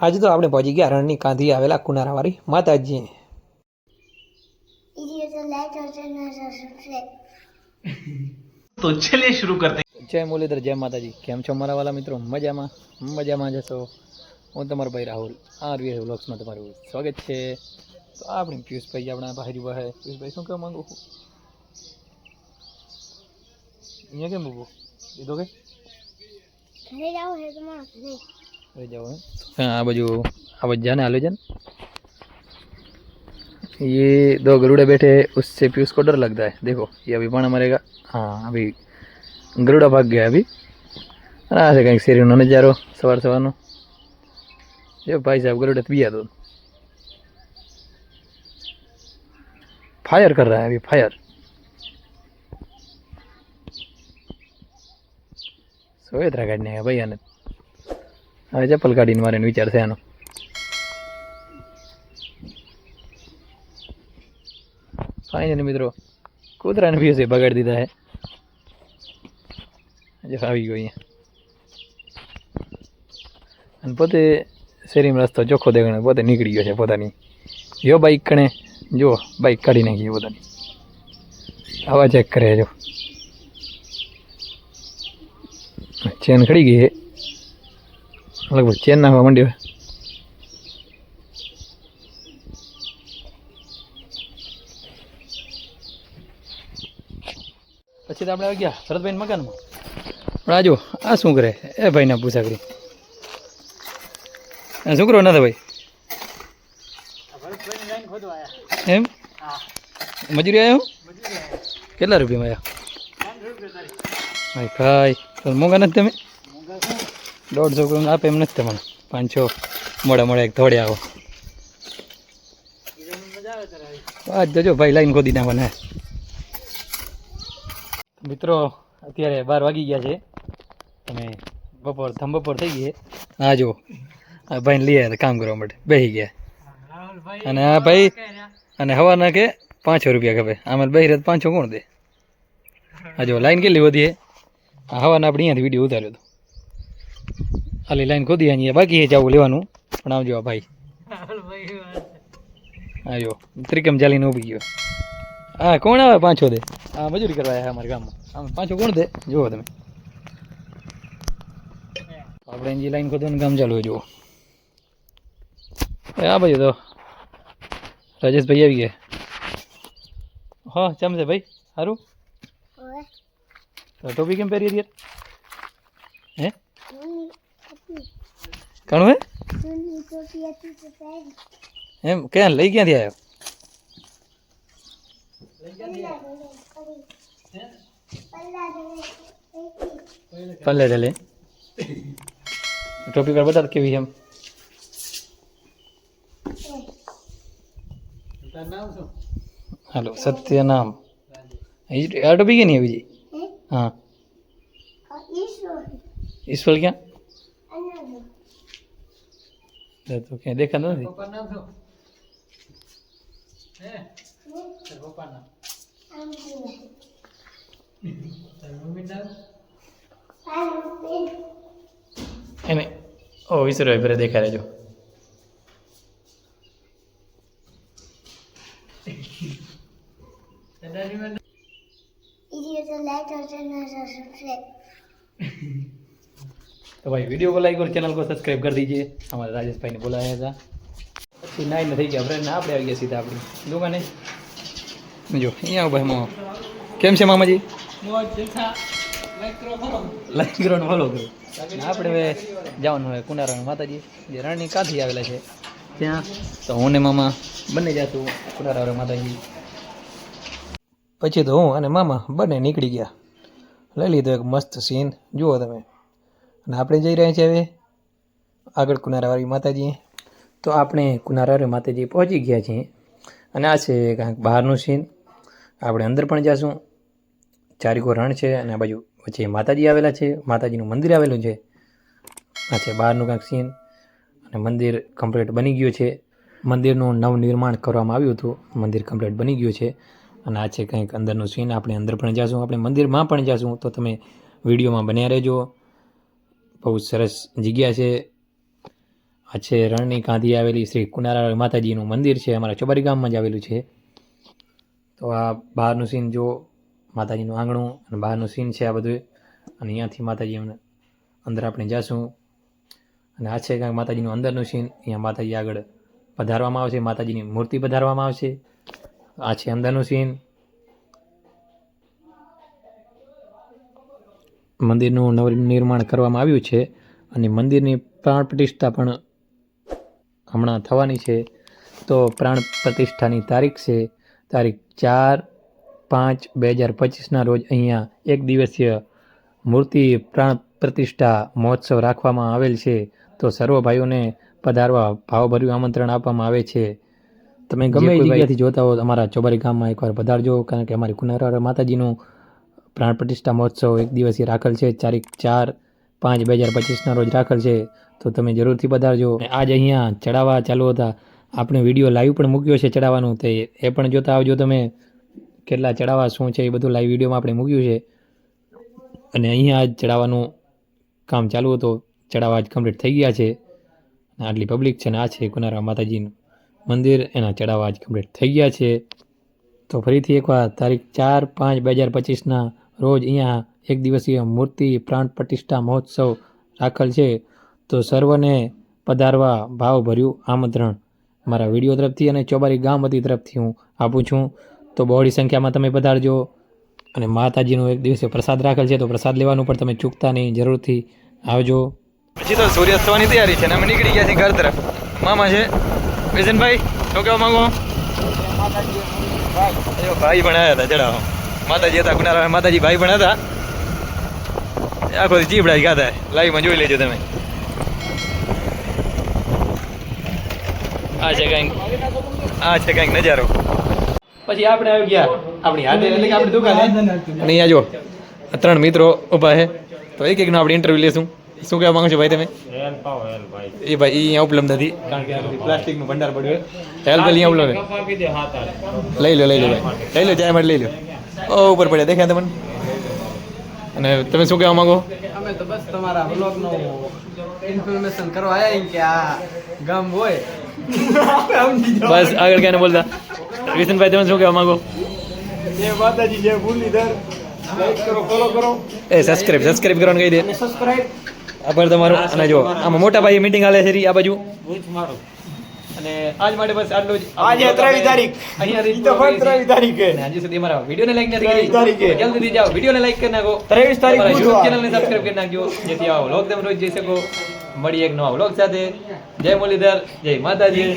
आज तो आपने पहुंची गया रणनी कांधी आवेला कुनारावारी माताजी। तो चलिए शुरू करते हैं। जय मुरलीधर जय माताजी। केम छो मारा वाला मित्रों? मजामा मजामा जशो। हूँ तमारो भाई राहुल आरवीएस व्लॉग्स में तमारुं स्वागत है। तो आपणे पीयूष भाई अपना बाहर उभा है। पीयूष भाई शू कहेवा मांगो छो? अहींया केम ऊभो कीधो के घरे जाओ है तुम्हारा नहीं घरे जाओ है। आ बाजू आ जाने हालो जन। ये दो गरुड़े बैठे हैं, उससे पीयूष को डर लगता है। देखो ये अभी पाना मरेगा। हाँ अभी गरुड़ा भाग गया अभी। आ से कहीं शेरी नो नजारो सवार सवार जो भाई साहब गरुड़ा पिया दो फायर कर रहा है अभी फायर। सोएत्रा काढ़ने भाई आने હવે ચપ્પલ કાઢીને મારે વિચાર છે આનો। ફાઇનલી મિત્રો કૂતરાને પીયુષે બગાડી દીધા है। જો આવી ગયો અહીંયા અને પોતે શેરીમાં રસ્તો ચોખ્ખો દેખાણે પોતે નીકળી ગયો છે પોતાની। જો બાઇક કણે જો બાઇક કાઢી નાખી પોતાની। આવા ચેક કરે જો ચેન ખડી ગઈ है लगभग चेन नाखवा मंड्यो। पछी तो आपणे આવી ગયા ભરતભાઈ મકાનમાં। પણ આજો આ શું કરે? એ ભાઈને પૂછા કરી આ શું કરો ના ભાઈ? ભરતભાઈની લાઈન ખોદવા આયા। એમ? હા મજૂરી આયા હું? મજૂરી આયા। કેટલા રૂપિયામાં આયા? 500 રૂપિયા તારી। ભાઈ ખાઈ તો મોંઘા નથી તમે? મોંઘા શું? 150 કરોડ આપે એમ નથી તમને? 500 મોડા મોડા એક થોડે આવો મજા આવે તારે। આજ જજો ભાઈ લાઈન ખોદી નાખવાના। મિત્રો અત્યારે 12 વાગી ગયા છે અને બપોર બપોર થઈ ગઈ છે। હા જો આ ભાઈને લઈ આવ્યા કામ કરવા માટે બેસી ગયા રાહુલભાઈ અને આ ભાઈ અને હવાના કે 500 રૂપિયા ખપે આમાં બેસી રહે 500 કોણ દે? આ જો લાઈન કેટલી વધી છે। આ હવાના આપણે અહીંયાથી વિડીયો ઉતાર્યો હતો। આલી લાઈન ખોદી અહીંયા બાકી છે જવું લેવાનું પણ આવજો આ ભાઈ। રાહુલભાઈ હા જો ત્રિકમ ચાલીને ઊભી ગયો। હા કોણ આવે 500 દે? હા મજૂરી કરવા આવ્યા અમારા ગામમાં। આમ 500 કોણ દે જુઓ તમે। આપણે જે લાઈન ખોદવાનું કામ ચાલુ હોય જુઓ। આ બાજુ તો રાજેશભાઈ આવી ગયા। હા ચમશે ભાઈ સારું ओए તો ટોપી કેમ પહેરી હતી હે? सुनी કાણું હે तो पिया तो पैर એમ ક્યાં લઈ ક્યાંથી આવ્યો? पल्ले चले टोपी पर बता केवी हम તારું નામ શું? हेलो सत्य नाम आ टोपी क्या नहीं है जी? है हाँ ईश्वर ईश्वर क्या अनंत तो क्या देखा ना પપ્પાનું નામ શું? હે તારા પપ્પાનું નામ? તારી મમ્મીનું નામ? एने ओ ईश्वर भाई फिर देखा रहे जो દાદાની માં इधर तो लाइट और चलना सबसे तो भाई वीडियो को लाइक और चैनल को सब्सक्राइब कर दीजिए। हमारे राजेश भाई ने बुलाया था પછી નાઈ નથી ગયા ફ્રેન્ડ આપણે આવી ગયા સીધા આપણી દુકાને। જો અહીંયા ભાઈ મો કેમ છે મામાજી? મોજ દેખા લાઈક કરો ફોલો લાઈક કરો ને ફોલો કરો। આપણે હવે જવાનું હોય કુનારાયણ માતાજી જે રણની કાંઠી આવેલા છે ત્યાં। તો હું ને મામા બંને જાતું કુનારાયણ માતાજી। પછી તો હું અને મામા બંને નીકળી ગયા। લઈ લીધો એક મસ્ત સીન જુઓ તમે। અને આપણે જઈ રહ્યા છીએ હવે આગળ કુનારાવાળી માતાજી। તો આપણે કુનારાવાળી માતાજી પહોંચી ગયા છીએ અને આ છે કાંઈક બહારનું સીન। આપણે અંદર પણ જઈશું। ચારીકો રણ છે અને આ બાજુ વચ્ચે માતાજી આવેલા છે, માતાજીનું મંદિર આવેલું છે। આ છે બહારનું કાંઈક સીન અને મંદિર કમ્પ્લીટ બની ગયું છે। મંદિરનું નવનિર્માણ કરવામાં આવ્યું હતું, મંદિર કમ્પ્લીટ બની ગયું છે। અને આ છે કંઈક અંદરનું સીન। આપણે અંદર પણ જઈશું, આપણે મંદિરમાં પણ જઈશું। તો તમે વિડીયોમાં બન્યા રહેજો। બહુ સરસ જગ્યા છે। આ છે રણની કાંધી આવેલી શ્રી કુનારા માતાજીનું મંદિર છે, અમારા ચોબારી ગામમાં જ આવેલું છે. તો આ બહારનું સીન જો, માતાજીનું આંગણું અને બહારનું સીન છે આ બધું. અને અહીંયાથી માતાજી અંદર આપણે જઈશું. અને આ છે કાંઈક માતાજીનું અંદરનું સીન. અહીંયા માતાજી આગળ પધારવામાં આવશે, માતાજીની મૂર્તિ પધારવામાં આવશે. આ છે અંદરનું સીન. મંદિરનું નવનિર્માણ કરવામાં આવ્યું છે અને મંદિરની પ્રાણ પ્રતિષ્ઠા પણ હમણાં થવાની છે. તો પ્રાણ પ્રતિષ્ઠાની તારીખ છે તારીખ 4/5/2025ના રોજ અહીંયા એક દિવસીય મૂર્તિ પ્રાણ પ્રતિષ્ઠા મહોત્સવ રાખવામાં આવેલ છે. તો સર્વ ભાઈઓને પધારવા ભાવભર્યું આમંત્રણ આપવામાં આવે છે. તમે ગમે એ જગ્યાથી જોતા હો અમારા ચોબારી ગામમાં એકવાર પધારજો, કારણ કે અમારી કુનારા માતાજીનું પ્રાણ પ્રતિષ્ઠા મહોત્સવ એક દિવસીય રાખેલ છે. તારીખ 4/5/2025ના રોજ રાખેલ છે. તો તમે જરૂરથી પધારજો. આજ અહીંયા ચડાવવા ચાલુ હતા. આપણે વિડીયો લાઈવ પણ મૂક્યો છે ચડાવવાનું, તે એ પણ જોતા આવજો તમે. કેટલા ચડાવવા શું છે એ બધું લાઈવ વિડીયોમાં આપણે મૂક્યું છે. અને અહીંયા આજ ચડાવવાનું કામ ચાલુ હતું. ચડાવવા આજ કમ્પ્લીટ થઈ ગયા છે. આટલી પબ્લિક છે ને આ છે કુનારા માતાજીનું મંદિર, એના ચડાવવા આજ કમ્પ્લીટ થઈ ગયા છે. તો ફરીથી એકવાર તારીખ 4/5/2025ના રોજ અહીંયા એક દિવસીય મૂર્તિ પ્રાણ પ્રતિષ્ઠા મહોત્સવ રાખેલ છે. તો સર્વને પધારવા ભાવભર્યું આમંત્રણ મારા વિડીયો તરફથી અને ચોબારી ગામ વતી તરફથી હું આપું છું. તો બહોળી સંખ્યામાં તમે પધારજો. અને માતાજીનો એક દિવસે પ્રસાદ રાખેલ છે, તો પ્રસાદ લેવાનું પણ તમે ચૂકતા નહીં, જરૂરથી આવજો. પછી તો સૂર્યાસ્ત થવાની તૈયારી છે ને અમે નીકળી ગયા છીએ ઘર તરફ. મામા છે વિજનભાઈ, શું કહેવા માંગો? ભાઈ પણ આવ્યા હતા ચડાવો. માતાજી હતા કુનારા માતાજી, ભાઈ પણ હતા. આખો ચીપડા જ ગાતા, લાઈવમાં જોઈ લેજો તમે. આ છે કંઈક નજારો. પછી આપણે આવી ગયા આપણી હાથે, એટલે કે આપણી દુકાને. અને અહીંયા જો 3 મિત્રો ઊભા છે, તો એક એકનો આપણે ઇન્ટરવ્યુ લેશું. શું કહેવા માંગો છો ભાઈ તમે? એ ભાઈ અહીંયા ઉપલબ્ધ નથી, કારણ કે પ્લાસ્ટિકનું ભંડાર પડ્યું. હેલ્પ અહીંયા ઉપલબ્ધ. લઈ લો ભાઈ, લઈ લો, ચાય માટે લઈ લો. ઓ ઉપર પડ્યા દેખાય તમને. અને તમે શું કહેવા માંગો? અમે તો બસ તમારા વ્લોગનો ઇન્ફોર્મેશન કરવા આવ્યા કે આ ગામ હોય. બસ આગળ ક્યાં બોલતા. વિશનભાઈ તમે શું કહેવા માંગો? જે માતાજી જે મુરલીધર, લાઈક કરો, ફોલો કરો, એ સબસ્ક્રાઇબ કરવાનું કહી દે. સબસ્ક્રાઇબ. આભાર તમારો. અને જો આમાં મોટા ભાઈ મીટિંગ હાલે છે આ બાજુ. અને આજ માટે બસ આટલું જ. આજે 23 તારીખ. અહીંયા તો પણ 23 તારીખે. હજી સુધી અમારા વિડીયોને લાઈક નથી કરી. તારીખે. જલ્દીથી જાઓ, વિડીયોને લાઈક કરી નાખો. 23 તારીખ યુટ્યુબ ચેનલને સબસ્ક્રાઇબ કરી નાખજો, જેથી આવો વ્લોગ તમે રોજ જોઈ શકો. મળીએ એક નવા વ્લોગ સાથે. જય મુરલીધર, જય માતાજી.